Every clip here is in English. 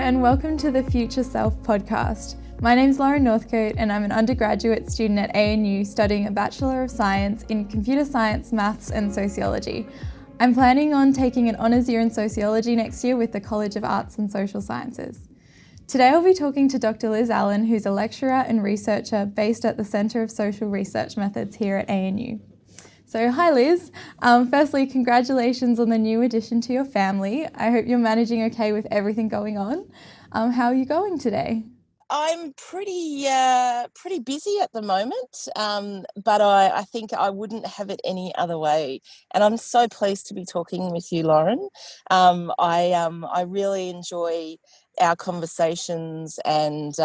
and welcome to the Future Self podcast. My name's Lauren Northcote and I'm an undergraduate student at ANU studying a Bachelor of Science in Computer Science, Maths and Sociology. I'm planning on taking an honours year in Sociology next year with the College of Arts and Social Sciences. Today I'll be talking to Dr. Liz Allen, who's a lecturer and researcher based at the Centre of Social Research Methods here at ANU. So hi Liz, firstly congratulations on the new addition to your family. I hope you're managing okay with everything going on. How are you going today? I'm pretty busy at the moment, but I think I wouldn't have it any other way. And I'm so pleased to be talking with you, Lauren. I really enjoy our conversations and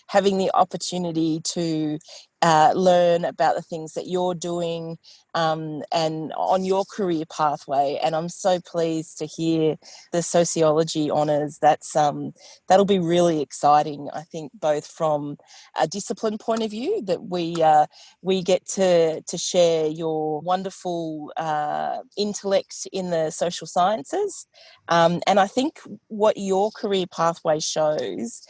having the opportunity to learn about the things that you're doing and on your career pathway. And I'm so pleased to hear the sociology honours. That'll be really exciting, I think, both from a discipline point of view, that we get to share your wonderful intellect in the social sciences. And I think what your career pathway shows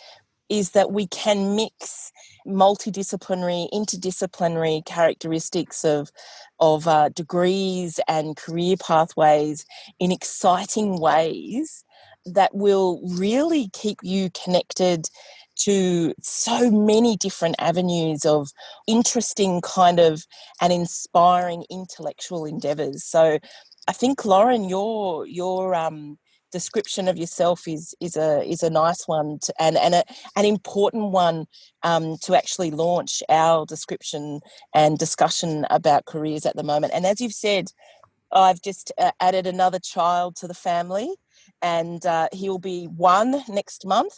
is that we can mix multidisciplinary, interdisciplinary characteristics of degrees and career pathways in exciting ways that will really keep you connected to so many different avenues of interesting kind of and inspiring intellectual endeavours. So I think, Lauren, your description of yourself is a nice one and an important one to actually launch our description and discussion about careers at the moment. And as you've said, I've just added another child to the family, and he'll be 1 next month.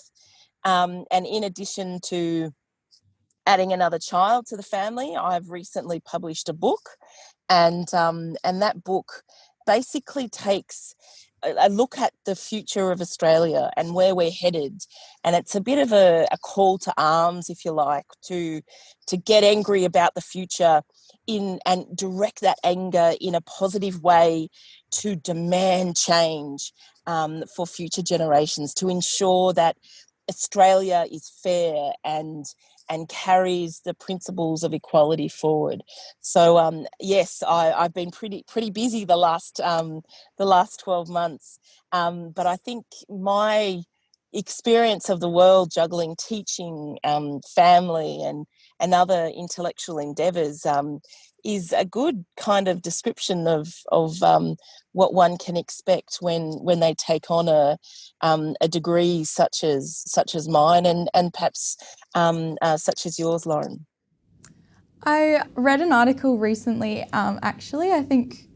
And in addition to adding another child to the family, I've recently published a book, and that book basically takes a look at the future of Australia and where we're headed. And it's a bit of a call to arms, if you like, to get angry about the future and direct that anger in a positive way to demand change for future generations, to ensure that Australia is fair and carries the principles of equality forward. So yes, I've been pretty busy the last 12 months, but I think my experience of the world, juggling teaching, family, and other intellectual endeavours, is a good kind of description of what one can expect when they take on a degree such as mine and perhaps such as yours, Lauren. I read an article recently, actually, I think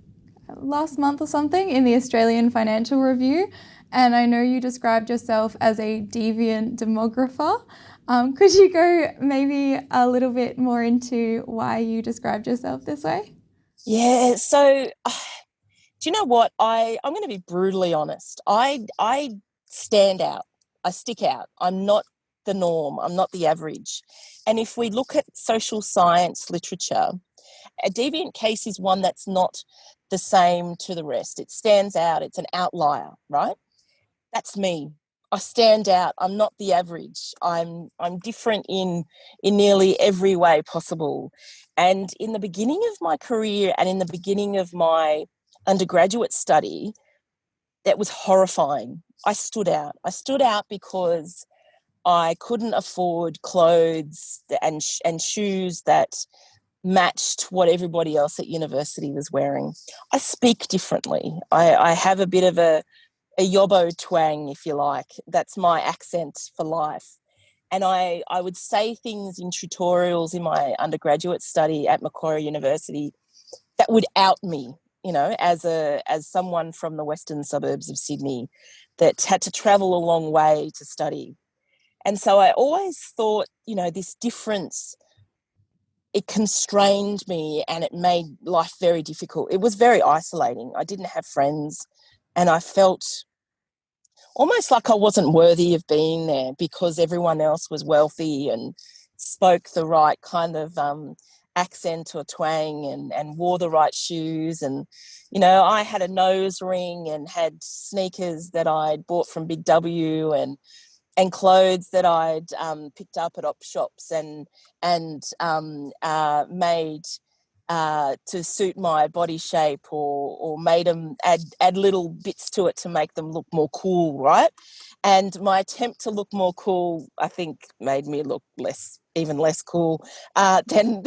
last month or something, in the Australian Financial Review, and I know you described yourself as a deviant demographer. Could you go maybe a little bit more into why you described yourself this way? Yeah, so do you know what? I'm going to be brutally honest. I stand out. I stick out. I'm not the norm. I'm not the average. And if we look at social science literature, a deviant case is one that's not the same to the rest. It stands out. It's an outlier, right? That's me. I stand out. I'm not the average. I'm different in nearly every way possible. And in the beginning of my career and in the beginning of my undergraduate study, that was horrifying. I stood out. I stood out because I couldn't afford clothes and shoes that matched what everybody else at university was wearing. I speak differently. I have a bit of a yobbo twang, if you like. That's my accent for life. And I would say things in tutorials in my undergraduate study at Macquarie University that would out me, as someone from the western suburbs of Sydney that had to travel a long way to study. And so I always thought, this difference, it constrained me and it made life very difficult. It was very isolating. I didn't have friends and I felt almost like I wasn't worthy of being there because everyone else was wealthy and spoke the right kind of accent or twang and wore the right shoes. And, I had a nose ring and had sneakers that I'd bought from Big W and and clothes that I'd picked up at op shops and made to suit my body shape, or made them add little bits to it to make them look more cool, right? And my attempt to look more cool, I think, made me look even less cool than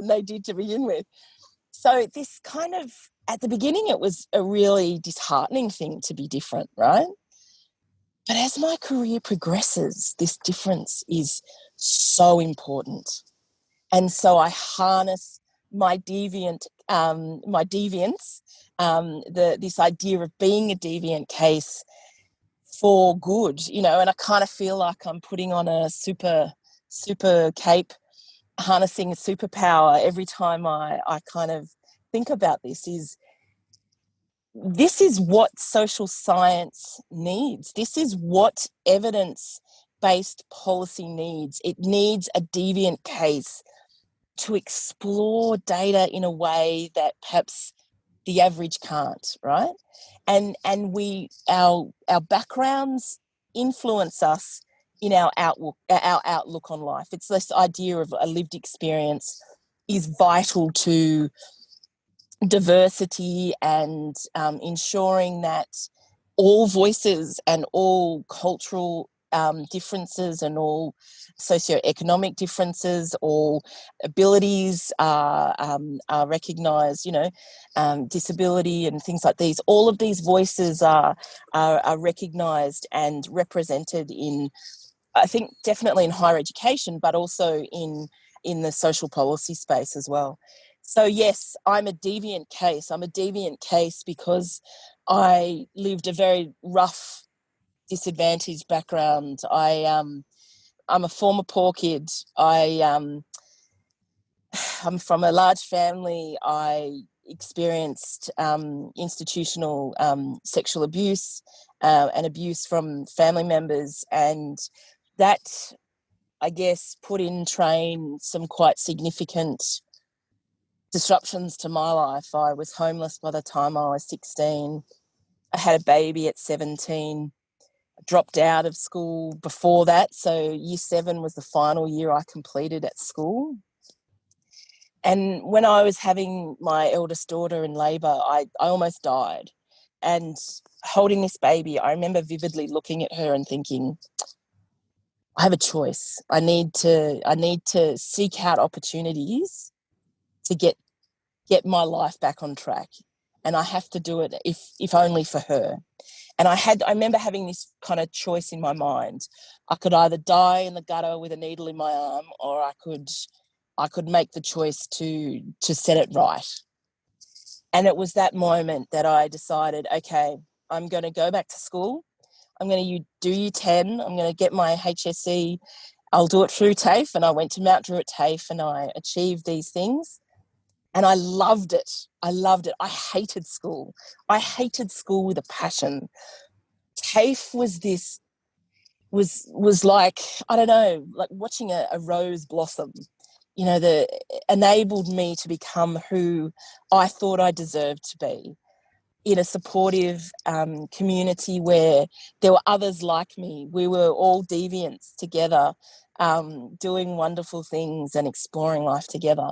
they did to begin with. So this kind of, at the beginning, it was a really disheartening thing to be different, right? But as my career progresses, this difference is so important. And so I harness my my deviance, this idea of being a deviant case for good, and I kind of feel like I'm putting on a super cape, harnessing a superpower every time I kind of think about this is what social science needs. This is what evidence-based policy needs. It needs a deviant case to explore data in a way that perhaps the average can't, right? And our backgrounds influence us in our outlook on life. It's this idea of a lived experience is vital to diversity and ensuring that all voices and all cultural differences and all socioeconomic differences, all abilities are recognised, disability and things like these. All of these voices are recognised and represented in, I think, definitely in higher education, but also in the social policy space as well. So yes, I'm a deviant case. I'm a deviant case because I lived a very rough, disadvantaged background. I'm a former poor kid. I'm from a large family. I experienced institutional sexual abuse and abuse from family members, and that, I guess, put in train some quite significant disruptions to my life. I was homeless by the time I was 16. I had a baby at 17. I dropped out of school before that. So year 7 was the final year I completed at school. And when I was having my eldest daughter in labour, I almost died. And holding this baby, I remember vividly looking at her and thinking, I have a choice. I need to seek out opportunities to get my life back on track, and I have to do it if only for her. And I remember having this kind of choice in my mind. I could either die in the gutter with a needle in my arm, or I could make the choice to set it right. And it was that moment that I decided, okay, I'm going to go back to school. I'm going to do year 10. I'm going to get my HSC. I'll do it through TAFE. And I went to Mount Druitt TAFE and I achieved these things. And I loved it. I loved it. I hated school. I hated school with a passion. TAFE was like, I don't know, like watching a rose blossom, that enabled me to become who I thought I deserved to be, in a supportive community where there were others like me. We were all deviants together, doing wonderful things and exploring life together.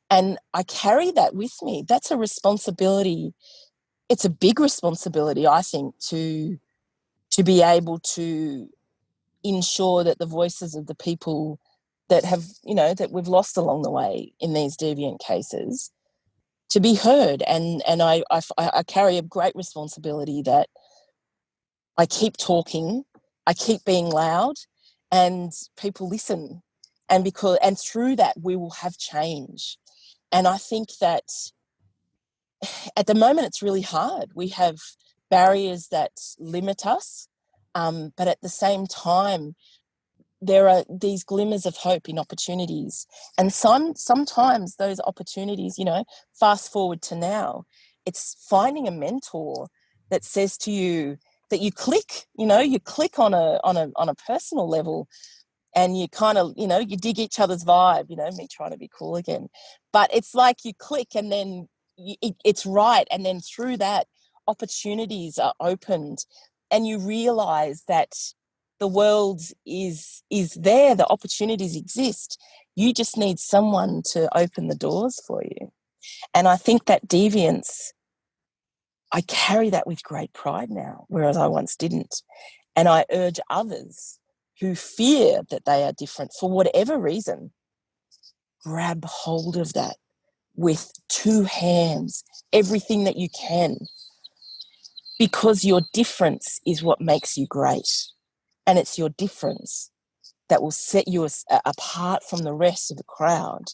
And I carry that with me. That's a responsibility. It's a big responsibility, I think, to be able to ensure that the voices of the people that have, that we've lost along the way in these deviant cases, to be heard. And I carry a great responsibility that I keep talking, I keep being loud, and people listen. And through that we will have change. And I think that at the moment it's really hard. We have barriers that limit us, but at the same time, there are these glimmers of hope in opportunities. And sometimes those opportunities, fast forward to now, it's finding a mentor that says to you that you click, you click on a personal level, and you kind of, you dig each other's vibe, me trying to be cool again. But it's like you click and then it's right. And then through that, opportunities are opened and you realise that the world is there, the opportunities exist. You just need someone to open the doors for you. And I think that deviance, I carry that with great pride now, whereas I once didn't. And I urge others who fear that they are different for whatever reason, grab hold of that with two hands, everything that you can, because your difference is what makes you great. And it's your difference that will set you apart from the rest of the crowd.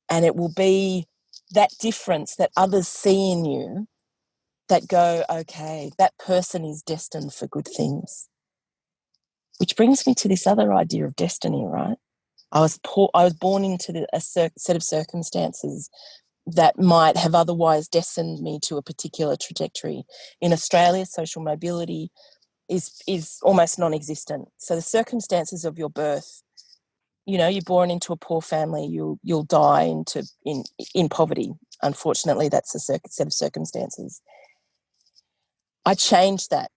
And it will be that difference that others see in you that go, okay, that person is destined for good things. Which brings me to this other idea of destiny, right? I was born into a set of circumstances that might have otherwise destined me to a particular trajectory. In Australia, social mobility is almost non-existent. So the circumstances of your birth, you're born into a poor family, you'll die in poverty. Unfortunately, that's a set of circumstances. I changed that.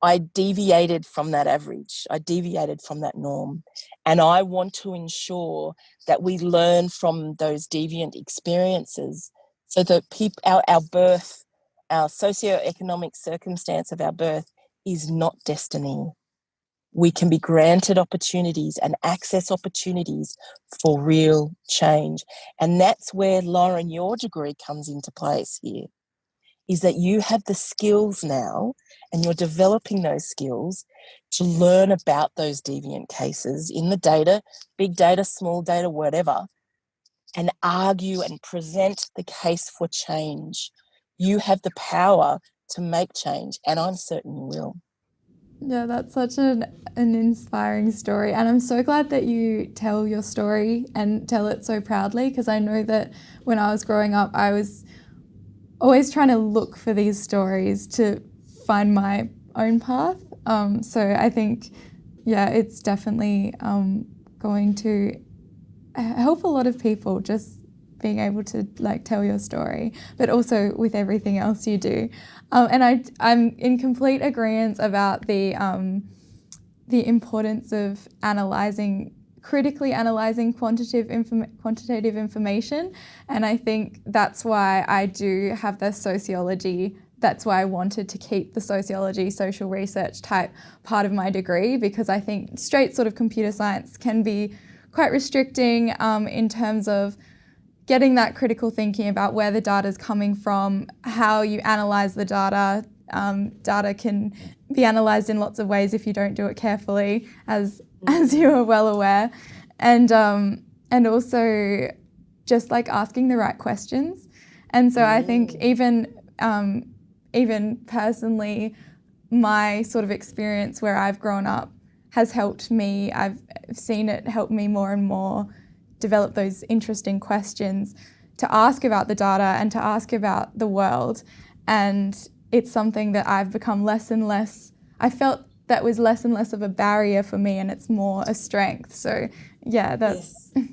I deviated from that average. I deviated from that norm. And I want to ensure that we learn from those deviant experiences so that our birth, our socioeconomic circumstance of our birth is not destiny. We can be granted opportunities and access opportunities for real change. And that's where, Lauren, your degree comes into place here, is that you have the skills now and you're developing those skills to learn about those deviant cases in the data, big data, small data, whatever, and argue and present the case for change. You have the power to make change, and I'm certain you will. Yeah, that's such an inspiring story. And I'm so glad that you tell your story and tell it so proudly, because I know that when I was growing up, I was always trying to look for these stories to find my own path. So I think, yeah, it's definitely going to help a lot of people, just being able to tell your story, but also with everything else you do. And I'm in complete agreement about the importance of critically analysing quantitative information. And I think that's why I do have the sociology. That's why I wanted to keep the sociology, social research type part of my degree, because I think straight sort of computer science can be quite restricting in terms of getting that critical thinking about where the data is coming from, how you analyse the data. Data can be analysed in lots of ways if you don't do it carefully, as you are well aware, and also just asking the right questions. And so I think even personally, my sort of experience where I've grown up has helped me. I've seen it help me more and more develop those interesting questions to ask about the data and to ask about the world. And it's something that I've become less and less, I felt that was less and less of a barrier for me, and it's more a strength. So yeah, that's... Yes.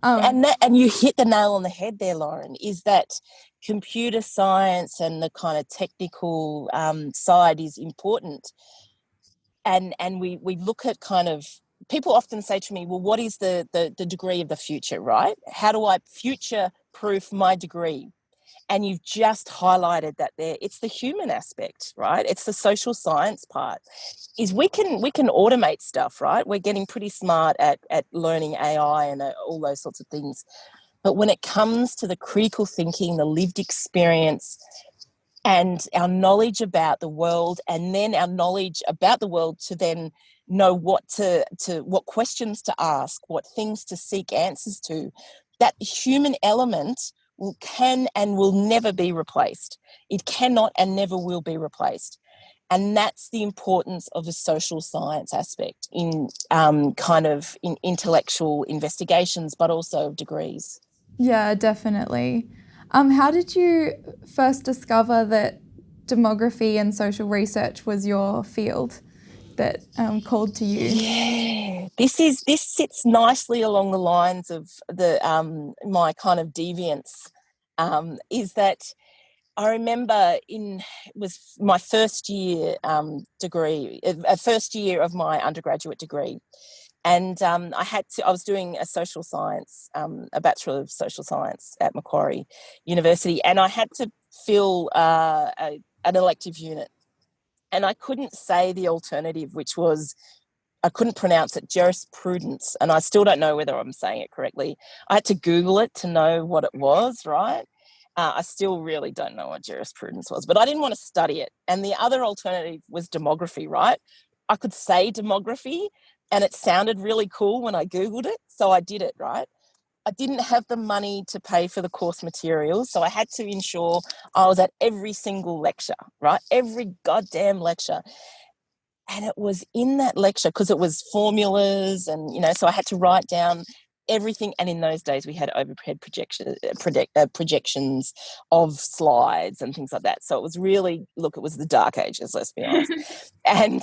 And you hit the nail on the head there, Lauren, is that computer science and the kind of technical side is important. And we look at kind of, people often say to me, well, what is the degree of the future, right? How do I future-proof my degree? And you've just highlighted that there. It's the human aspect, right? It's the social science part. Is we can automate stuff, right? We're getting pretty smart at learning AI and all those sorts of things. But when it comes to the critical thinking, the lived experience, and our knowledge about the world, and then our knowledge about the world to then know what questions to ask, what things to seek answers to, that human element can and will never be replaced. It cannot and never will be replaced. And that's the importance of the social science aspect in in intellectual investigations, but also degrees. Yeah, definitely. How did you first discover that demography and social research was your field that called to you? Yeah, this sits nicely along the lines of the my kind of deviance. Is that I remember it was my first year degree, first year of my undergraduate degree. And I was doing a social science, a Bachelor of Social Science at Macquarie University, and I had to fill an elective unit. And I couldn't say the alternative, which was, I couldn't pronounce it, jurisprudence. And I still don't know whether I'm saying it correctly. I had to Google it to know what it was, right? I still really don't know what jurisprudence was, but I didn't want to study it. And the other alternative was demography, right? I could say demography and it sounded really cool when I Googled it. So I did it, right? I didn't have the money to pay for the course materials. So I had to ensure I was at every single lecture, right? Every goddamn lecture. And it was in that lecture, because it was formulas and, so I had to write down everything. And in those days we had overhead projections of slides and things like that. So it was really, look, it was the dark ages, let's be honest. And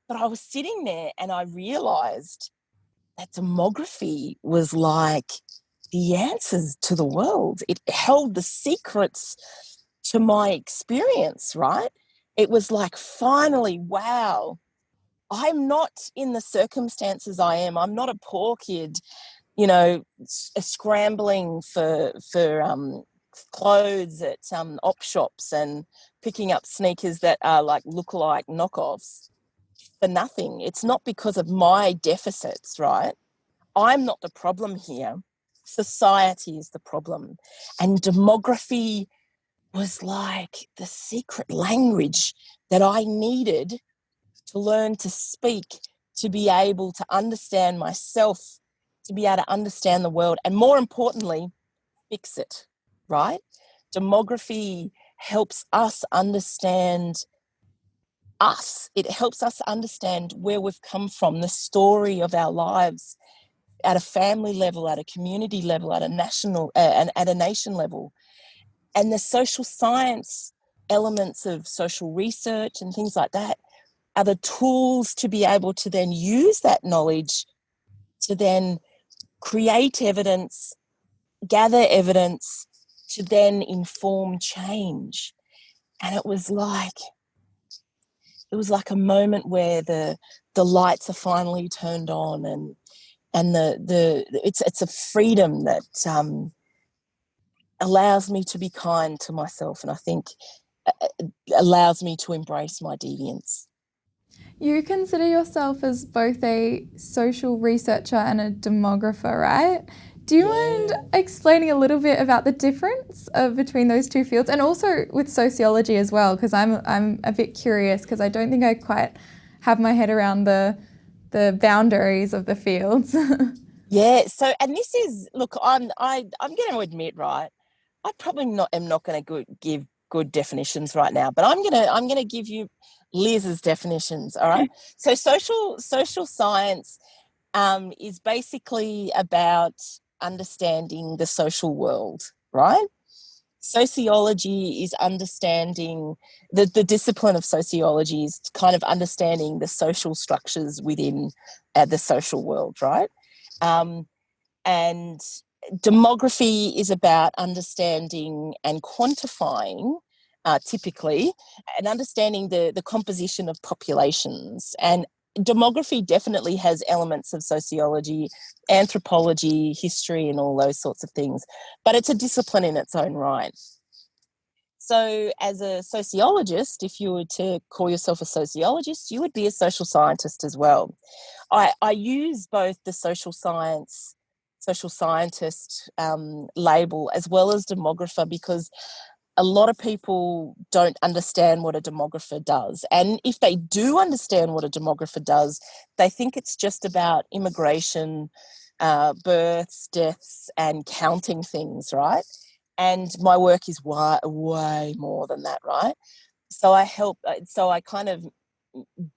but I was sitting there and I realised that demography was like the answers to the world. It held the secrets to my experience, right? It was like, finally, wow, I'm not in the circumstances I am. I'm not a poor kid, scrambling for clothes at op shops and picking up sneakers that are like lookalike knockoffs for nothing. It's not because of my deficits, right? I'm not the problem here. Society is the problem. And demography was like the secret language that I needed to learn to speak, to be able to understand myself, to be able to understand the world, and more importantly, fix it, right? Demography helps us understand us. It helps us understand where we've come from, the story of our lives at a family level, at a community level, at a national and at a nation level. And the social science elements of social research and things like that are the tools to be able to then use that knowledge to then create evidence, gather evidence, to then inform change. And it was like a moment where the lights are finally turned on, and it's a freedom that allows me to be kind to myself, and I think allows me to embrace my deviance. You consider yourself as both a social researcher and a demographer, right? Do you mind explaining a little bit about the difference between those two fields, and also with sociology as well? Because I'm a bit curious, because I don't think I quite have my head around the boundaries of the fields. Yeah. So, and this is, look, I'm going to admit, right, I probably am not going to give good definitions right now, but I'm going to give you Liz's definitions. All right. So social science is basically about understanding the social world, right? Sociology is understanding the discipline of sociology is kind of understanding the social structures within the social world, right? And demography is about understanding and quantifying, typically, and understanding the composition of populations. And demography definitely has elements of sociology, anthropology, history, and all those sorts of things, but it's a discipline in its own right. So as a sociologist, if you were to call yourself a sociologist, you would be a social scientist as well. I use both the social scientist label as well as demographer, because a lot of people don't understand what a demographer does. And if they do understand what a demographer does, they think it's just about immigration, births, deaths, and counting things, right? And my work is way more than that, right? So I kind of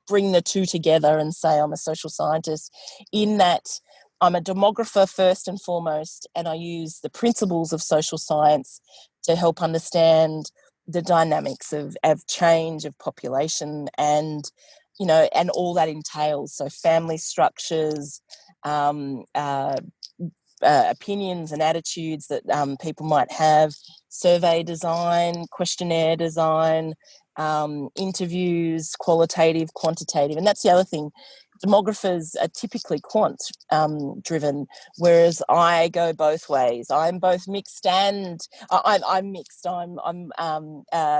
bring the two together and say I'm a social scientist, in that I'm a demographer first and foremost, and I use the principles of social science to help understand the dynamics of change, of population, and and all that entails. So family structures, opinions and attitudes that people might have, survey design, questionnaire design, interviews, qualitative, quantitative. And that's the other thing. Demographers are typically quant driven, whereas I go both ways. I'm both mixed and I'm mixed. I'm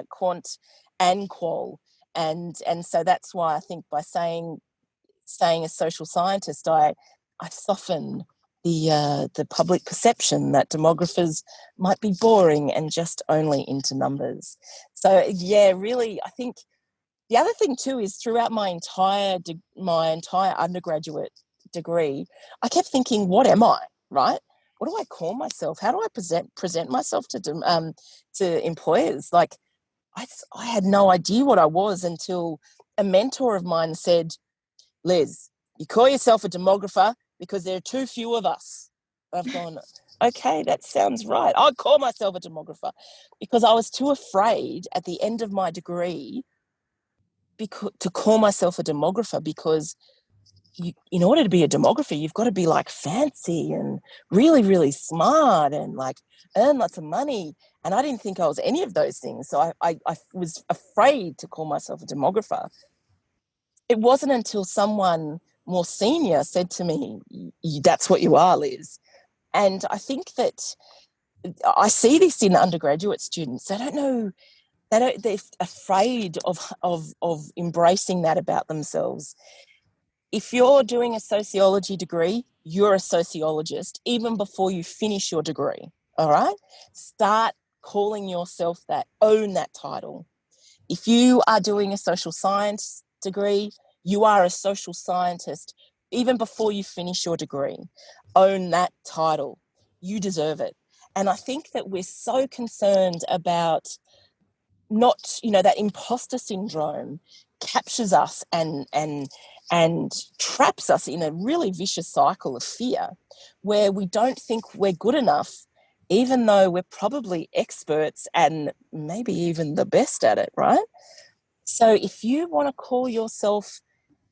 quant and qual, and so that's why I think by saying a social scientist, I soften the public perception that demographers might be boring and just only into numbers. So yeah, really, I think the other thing too is throughout my entire undergraduate degree, I kept thinking, what am I, right? What do I call myself? How do I present myself to employers? Like, I had no idea what I was until a mentor of mine said, Liz, you call yourself a demographer because there are too few of us. I've gone, okay, that sounds right. I'll call myself a demographer because I was too afraid at the end of my degree to call myself a demographer because in order to be a demographer, you've got to be like fancy and really, really smart and like earn lots of money. And I didn't think I was any of those things. So I was afraid to call myself a demographer. It wasn't until someone more senior said to me, that's what you are, Liz. And I think that I see this in undergraduate students. They don't know, they're afraid of embracing that about themselves. If you're doing a sociology degree, you're a sociologist even before you finish your degree, all right? Start calling yourself that, own that title. If you are doing a social science degree, you are a social scientist even before you finish your degree. Own that title. You deserve it. And I think that we're so concerned about not, that imposter syndrome captures us and traps us in a really vicious cycle of fear where we don't think we're good enough, even though we're probably experts and maybe even the best at it, right? So if you want to call yourself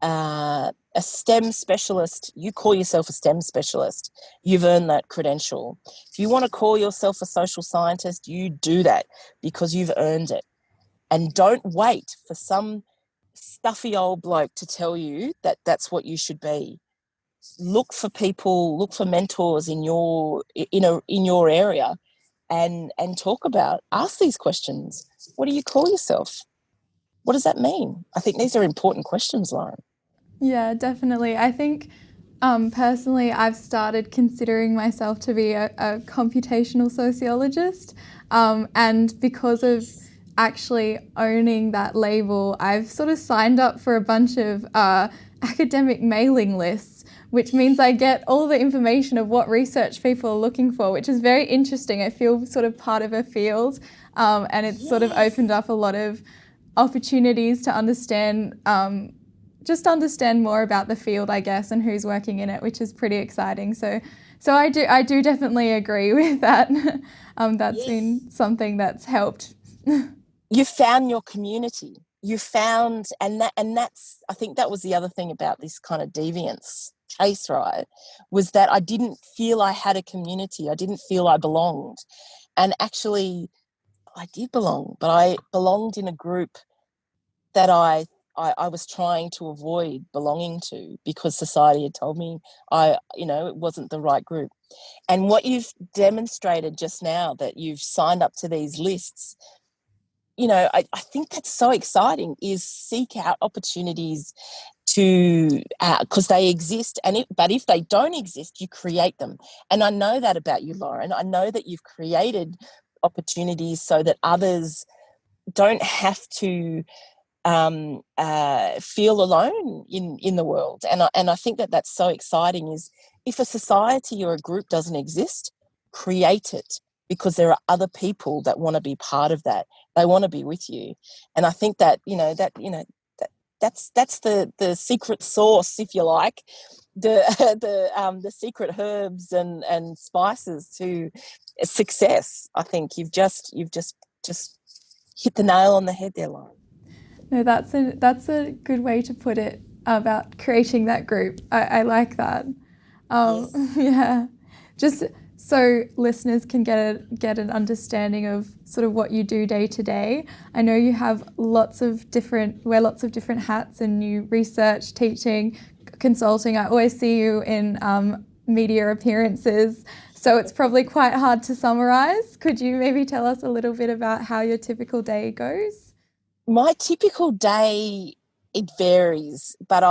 a STEM specialist, you call yourself a STEM specialist. You've earned that credential. If you want to call yourself a social scientist, you do that because you've earned it. And don't wait for some stuffy old bloke to tell you that that's what you should be. Look for people, look for mentors in your area and ask these questions. What do you call yourself? What does that mean? I think these are important questions, Lauren. Yeah, definitely. I think personally, I've started considering myself to be a computational sociologist. And because of actually owning that label, I've sort of signed up for a bunch of academic mailing lists, which means I get all the information of what research people are looking for, which is very interesting. I feel sort of part of a field, and it's sort of opened up a lot of opportunities to understand more about the field, I guess, and who's working in it, which is pretty exciting. So I do definitely agree with that. That's been something that's helped. You found your community. You found, and that's, I think that was the other thing about this kind of deviance case, right? Was that I didn't feel I had a community. I didn't feel I belonged. And actually, I did belong, but I belonged in a group that I was trying to avoid belonging to because society had told me it wasn't the right group. And what you've demonstrated just now, that you've signed up to these lists, I think that's so exciting, is seek out opportunities to, because they exist, but if they don't exist, you create them. And I know that about you, Lauren. I know that you've created opportunities so that others don't have to feel alone in the world. And I think that that's so exciting, is if a society or a group doesn't exist, create it, because there are other people that want to be part of that. They want to be with you. And I think that, that's the secret sauce, if you like, the secret herbs and spices to success. I think you've just hit the nail on the head there, Lauren. No, that's a good way to put it about creating that group. I like that. Yes. Yeah. Just so listeners can get an understanding of sort of what you do day to day. I know you have wear lots of different hats, and you research, teaching, consulting. I always see you in media appearances, so it's probably quite hard to summarize. Could you maybe tell us a little bit about how your typical day goes? My typical day, it varies, but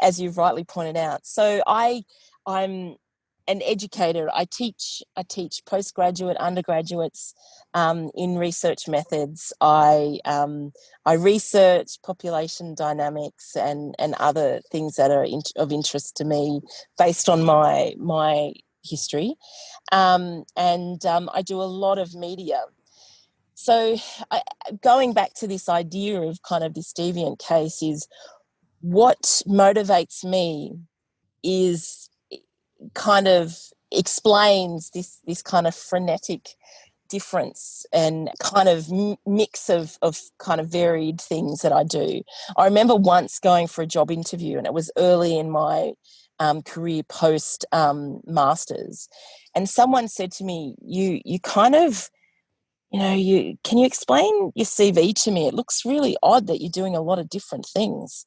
as you've rightly pointed out. So I'm an educator. I teach postgraduate, undergraduates in research methods. I research population dynamics and other things that are of interest to me based on my history, and I do a lot of media. So going back to this idea of kind of this deviant case, is what motivates me is kind of explains this kind of frenetic difference and kind of mix of kind of varied things that I do. I remember once going for a job interview, and it was early in my career post masters, and someone said to me, you kind of, can you explain your CV to me? It looks really odd that you're doing a lot of different things.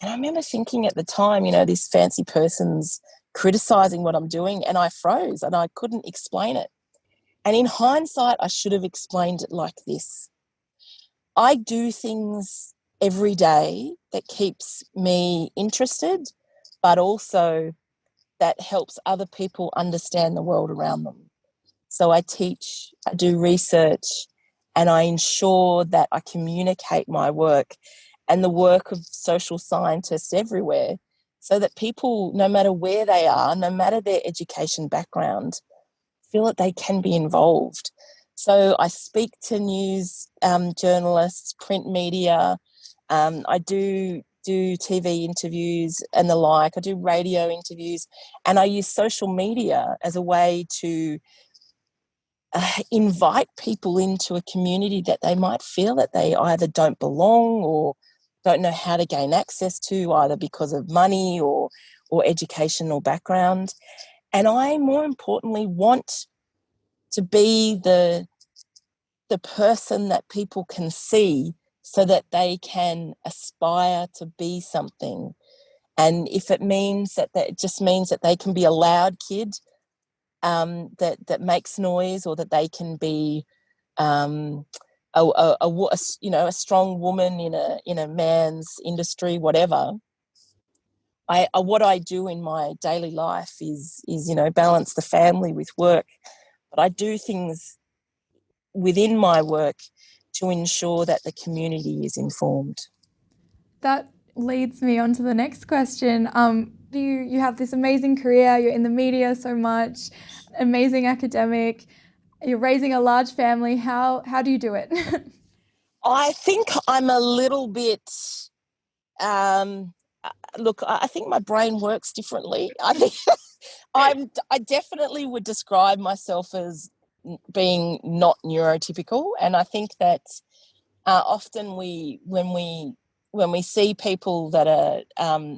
And I remember thinking at the time, this fancy person's criticizing what I'm doing, and I froze and I couldn't explain it. And in hindsight, I should have explained it like this. I do things every day that keeps me interested, but also that helps other people understand the world around them. So I teach, I do research, and I ensure that I communicate my work and the work of social scientists everywhere, so that people, no matter where they are, no matter their education background, feel that they can be involved. So I speak to news journalists, print media. I do TV interviews and the like. I do radio interviews, and I use social media as a way to invite people into a community that they might feel that they either don't belong or don't know how to gain access to, either because of money or educational background. And I, more importantly, want to be the person that people can see, so that they can aspire to be something. And if it means that it just means that they can be a loud kid that makes noise, or that they can be a strong woman in a man's industry, whatever. What I do in my daily life is balance the family with work, but I do things within my work to ensure that the community is informed. That leads me on to the next question. You have this amazing career, you're in the media so much, amazing academic, you're raising a large family. How do you do it? I think I'm a little bit, look, I think my brain works differently. I think I definitely would describe myself as being not neurotypical, and I think that often when we see people that are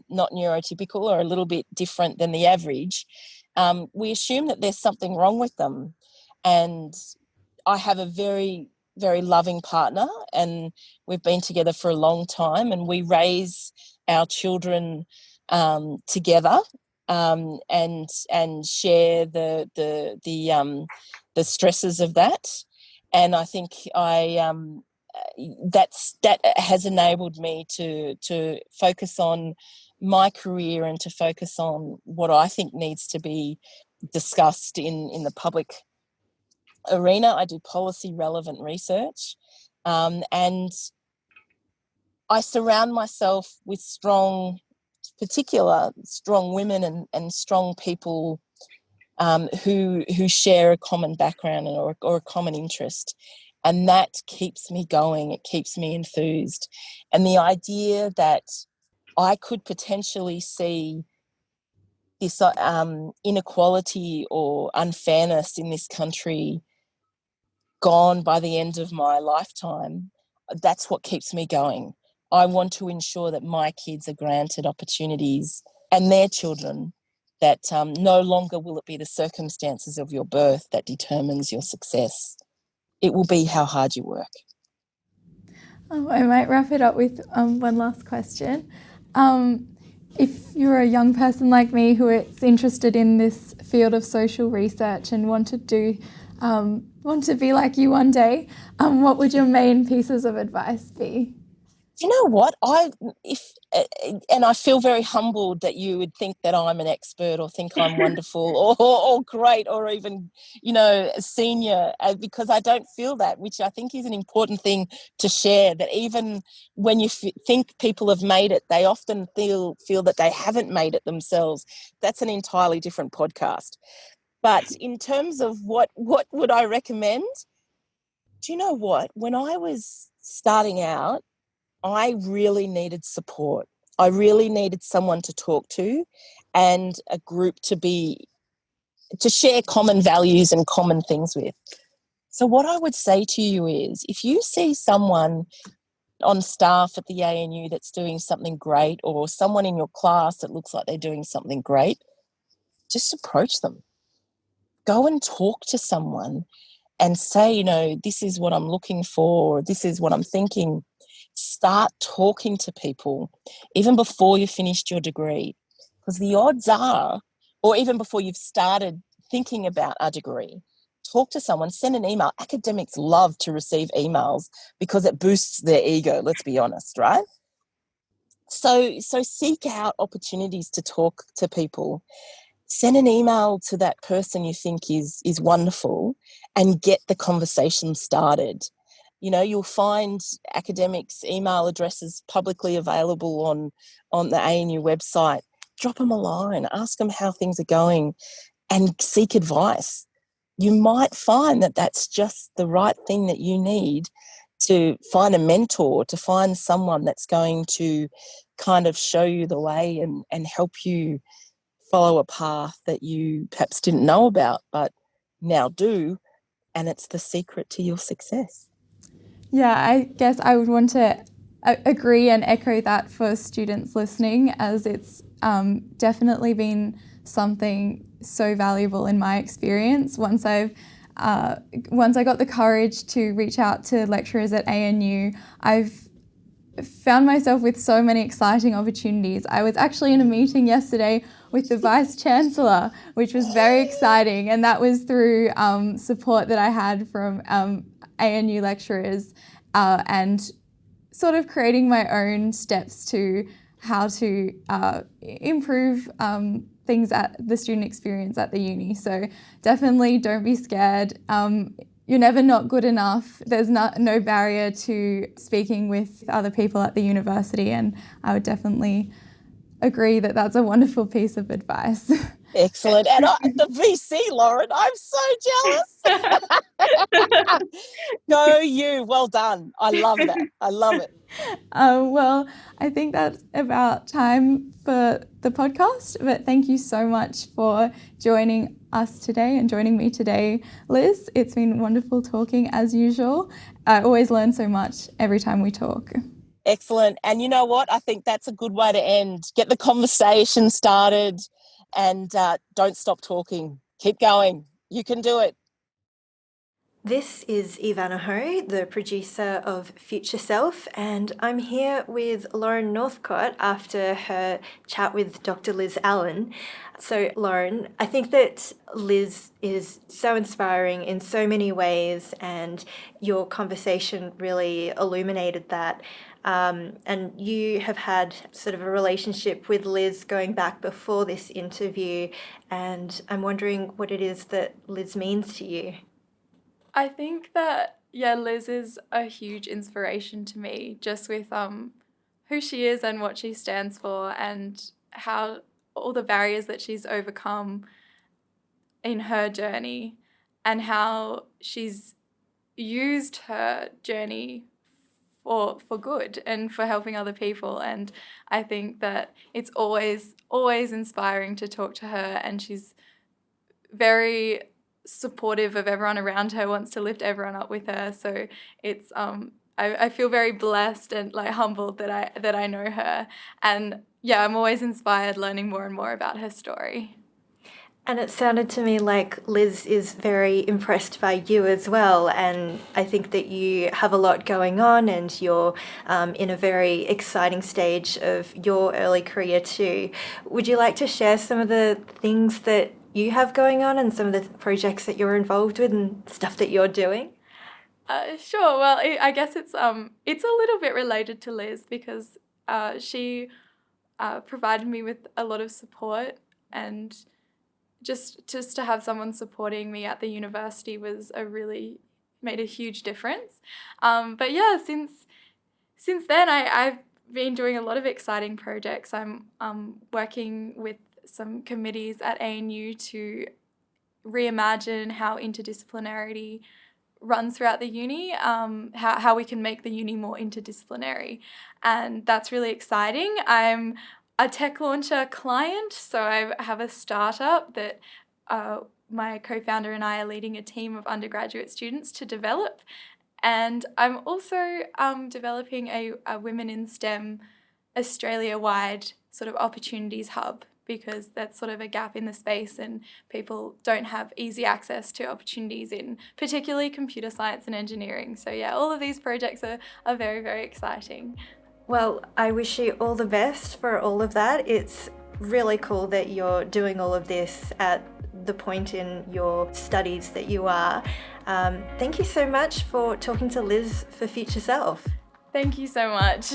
not neurotypical or a little bit different than the average, we assume that there's something wrong with them. And I have a very, very loving partner, and we've been together for a long time, and we raise our children together, and share the stresses of that. And I think that has enabled me to focus on my career and to focus on what I think needs to be discussed in the public arena. I do policy relevant research, and I surround myself with strong women and strong people who share a common background or a common interest. And that keeps me going. It keeps me enthused. And the idea that I could potentially see this inequality or unfairness in this country gone by the end of my lifetime, that's what keeps me going. I want to ensure that my kids are granted opportunities, and their children, that no longer will it be the circumstances of your birth that determines your success. It will be how hard you work. I might wrap it up with one last question. If you're a young person like me who is interested in this field of social research and want to be like you one day, what would your main pieces of advice be? You know what? And I feel very humbled that you would think that I'm an expert or think I'm wonderful or great or even, a senior, because I don't feel that, which I think is an important thing to share, that even when you think people have made it, they often feel that they haven't made it themselves. That's an entirely different podcast. But in terms of what would I recommend? Do you know what? When I was starting out, I really needed support. I really needed someone to talk to and a group to share common values and common things with. So what I would say to you is, if you see someone on staff at the ANU that's doing something great, or someone in your class that looks like they're doing something great, just approach them. Go and talk to someone and say, this is what I'm looking for, or this is what I'm thinking. Start talking to people even before you finished your degree, because the odds are, or even before you've started thinking about a degree, talk to someone, send an email. Academics love to receive emails because it boosts their ego, let's be honest, right? So seek out opportunities to talk to people. Send an email to that person you think is wonderful and get the conversation started. You'll find academics' email addresses publicly available on the ANU website. Drop them a line, ask them how things are going, and seek advice. You might find that that's just the right thing that you need to find a mentor, to find someone that's going to kind of show you the way and help you follow a path that you perhaps didn't know about but now do, and it's the secret to your success. Yeah, I guess I would want to agree and echo that for students listening, as it's definitely been something so valuable in my experience. Once I got the courage to reach out to lecturers at ANU, I've found myself with so many exciting opportunities. I was actually in a meeting yesterday with the Vice Chancellor, which was very exciting, and that was through support that I had from ANU lecturers and sort of creating my own steps to how to improve things at the student experience at the uni. So definitely don't be scared. You're never not good enough. There's no barrier to speaking with other people at the university, and I would definitely agree that that's a wonderful piece of advice. Excellent. And the VC, Lauren, I'm so jealous. Go you. Well done. I love that. I love it. Well, I think that's about time for the podcast, but thank you so much for joining us today and joining me today, Liz. It's been wonderful talking as usual. I always learn so much every time we talk. Excellent. And you know what? I think that's a good way to end. Get the conversation started and don't stop talking. Keep going. You can do it. This is Ivanaho, the producer of Future Self, and I'm here with Lauren Northcote after her chat with Dr. Liz Allen. So, Lauren, I think that Liz is so inspiring in so many ways, and your conversation really illuminated that. And you have had sort of a relationship with Liz going back before this interview, and I'm wondering what it is that Liz means to you. I think that, Liz is a huge inspiration to me, just with who she is and what she stands for, and how all the barriers that she's overcome in her journey, and how she's used her journey for good and for helping other people. And I think that it's always inspiring to talk to her, and she's very supportive of everyone around her, wants to lift everyone up with her. So it's I feel very blessed and humbled that I know her, and I'm always inspired learning more and more about her story. And it sounded to me like Liz is very impressed by you as well. And I think that you have a lot going on and you're in a very exciting stage of your early career too. Would you like to share some of the things that you have going on and some of the projects that you're involved with and stuff that you're doing? Sure. Well, I guess it's a little bit related to Liz because she provided me with a lot of support, and just to have someone supporting me at the university was made a huge difference. But yeah, since then I've been doing a lot of exciting projects. I'm working with some committees at ANU to reimagine how interdisciplinarity runs throughout the uni, how we can make the uni more interdisciplinary. And that's really exciting. I'm a tech launcher client, so I have a startup that my co-founder and I are leading a team of undergraduate students to develop. And I'm also developing a Women in STEM Australia-wide sort of opportunities hub, because that's sort of a gap in the space and people don't have easy access to opportunities in particularly computer science and engineering. So yeah, all of these projects are very, very exciting. Well, I wish you all the best for all of that. It's really cool that you're doing all of this at the point in your studies that you are. Thank you so much for talking to Liz for Future Self. Thank you so much.